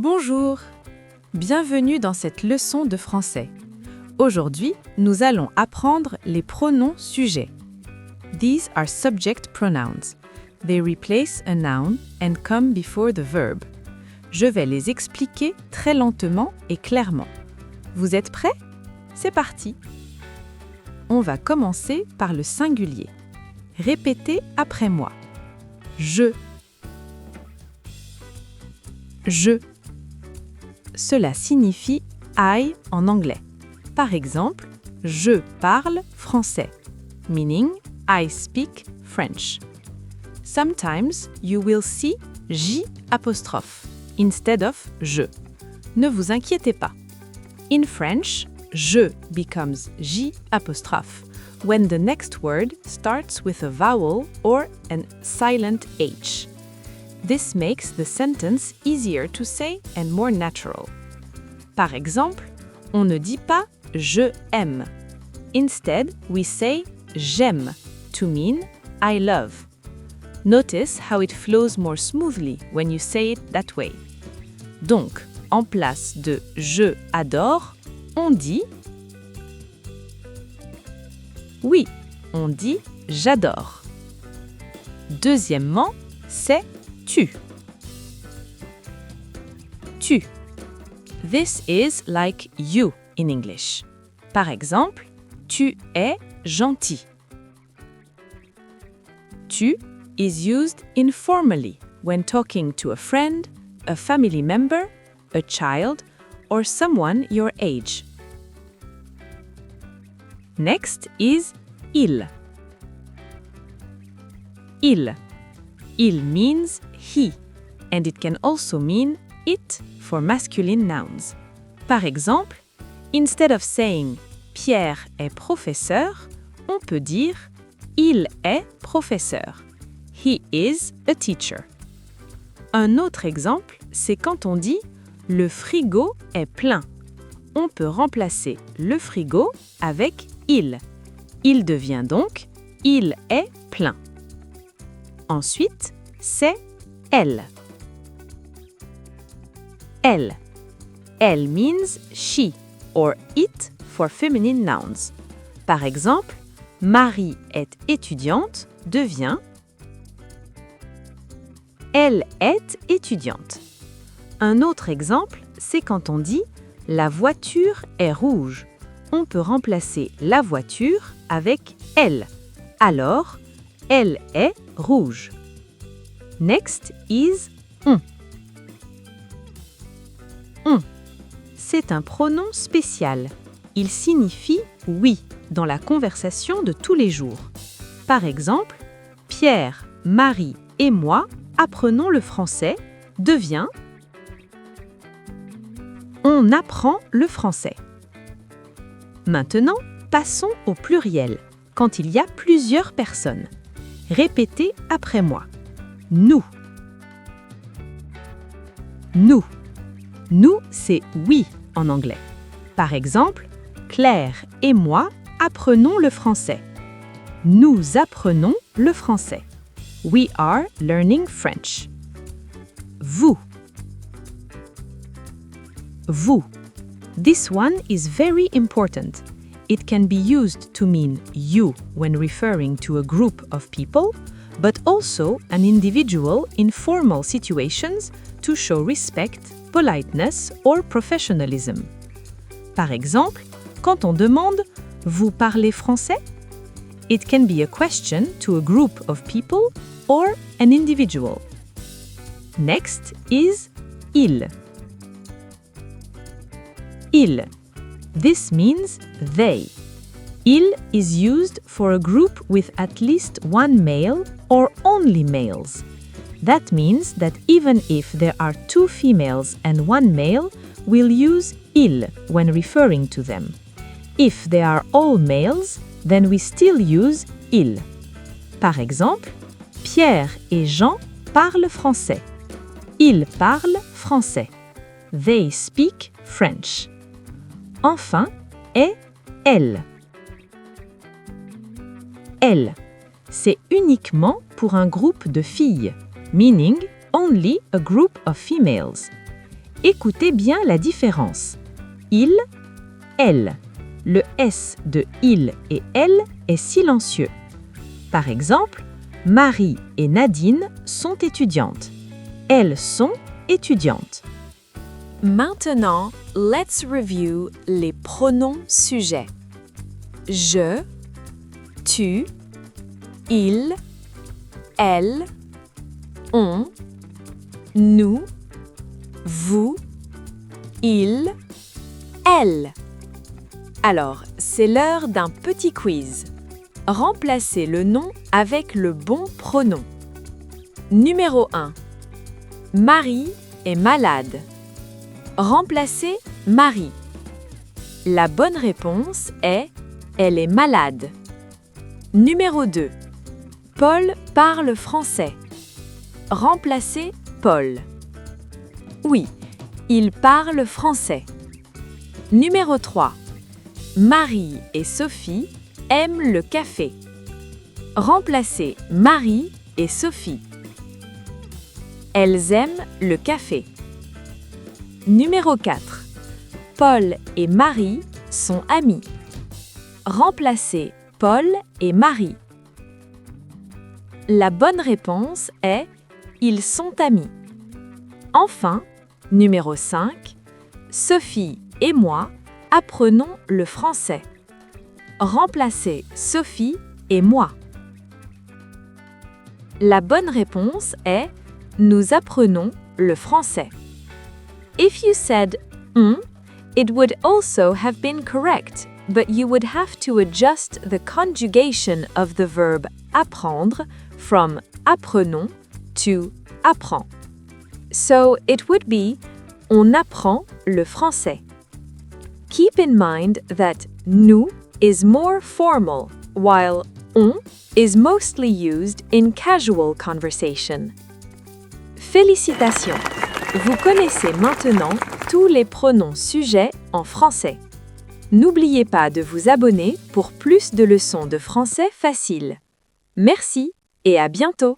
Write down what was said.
Bonjour, bienvenue dans cette leçon de français. Aujourd'hui, nous allons apprendre les pronoms sujets. These are subject pronouns. They replace a noun and come before the verb. Je vais les expliquer très lentement et clairement. Vous êtes prêts? C'est parti! On va commencer par le singulier. Répétez après moi. Je. Je. Cela signifie I en anglais. Par exemple, je parle français, meaning I speak French. Sometimes you will see J' instead of je. Ne vous inquiétez pas. In French, je becomes J' when the next word starts with a vowel or a silent H. This makes the sentence easier to say and more natural. Par exemple, on ne dit pas « je aime ». Instead, we say « j'aime » to mean « I love ». Notice how it flows more smoothly when you say it that way. Donc, en place de « je adore », on dit « oui », on dit « j'adore ». Deuxièmement, c'est « tu ». Tu. This is like you in English. Par exemple, tu es gentil. Tu is used informally when talking to a friend, a family member, a child, or someone your age. Next is il. Il. Il means he, and it can also mean it for masculine nouns. Par exemple, instead of saying Pierre est professeur, on peut dire il est professeur. He is a teacher. Un autre exemple, c'est quand on dit le frigo est plein. On peut remplacer le frigo avec il. Il devient donc il est plein. Ensuite, c'est elle. Elle. Elle means she or it for feminine nouns. Par exemple, Marie est étudiante devient elle est étudiante. Un autre exemple, c'est quand on dit la voiture est rouge. On peut remplacer la voiture avec elle. Alors, elle est rouge. Next is on. On. C'est un pronom spécial. Il signifie oui dans la conversation de tous les jours. Par exemple, Pierre, Marie et moi apprenons le français devient on apprend le français. Maintenant, passons au pluriel, quand il y a plusieurs personnes. Répétez après moi. Nous. Nous. Nous, c'est oui en anglais. Par exemple, Claire et moi apprenons le français. Nous apprenons le français. We are learning French. Vous. Vous. This one is very important. It can be used to mean you when referring to a group of people, but also an individual in formal situations to show respect, politeness or professionalism. Par exemple, quand on demande « Vous parlez français ?», it can be a question to a group of people or an individual. Next is il. Il. This means they. Il is used for a group with at least one male or only males. That means that even if there are two females and one male, we'll use il when referring to them. If they are all males, then we still use il. Par exemple, Pierre et Jean parlent français. Ils parlent français. They speak French. Enfin, est elle. Elle. C'est uniquement pour un groupe de filles, meaning only a group of females. Écoutez bien la différence. Il, elle. Le S de il et elle est silencieux. Par exemple, Marie et Nadine sont étudiantes. Elles sont étudiantes. Maintenant, let's review les pronoms sujets. Je, tu, il, elle, on, nous, vous, il, elle. Alors, c'est l'heure d'un petit quiz. Remplacez le nom avec le bon pronom. Numéro 1. Marie est malade. Remplacez Marie. La bonne réponse est « Elle est malade ». Numéro 2. Paul parle français. Remplacez Paul. Oui, il parle français. Numéro 3. Marie et Sophie aiment le café. Remplacez Marie et Sophie. Elles aiment le café. Numéro 4. Paul et Marie sont amis. Remplacez Paul et Marie. La bonne réponse est « Ils sont amis ». Enfin, numéro 5. Sophie et moi apprenons le français. Remplacez Sophie et moi. La bonne réponse est « Nous apprenons le français ». If you said on, it would also have been correct, but you would have to adjust the conjugation of the verb apprendre from apprenons to apprend. So it would be on apprend le français. Keep in mind that nous is more formal, while on is mostly used in casual conversation. Félicitations! Vous connaissez maintenant tous les pronoms sujets en français. N'oubliez pas de vous abonner pour plus de leçons de français faciles. Merci et à bientôt!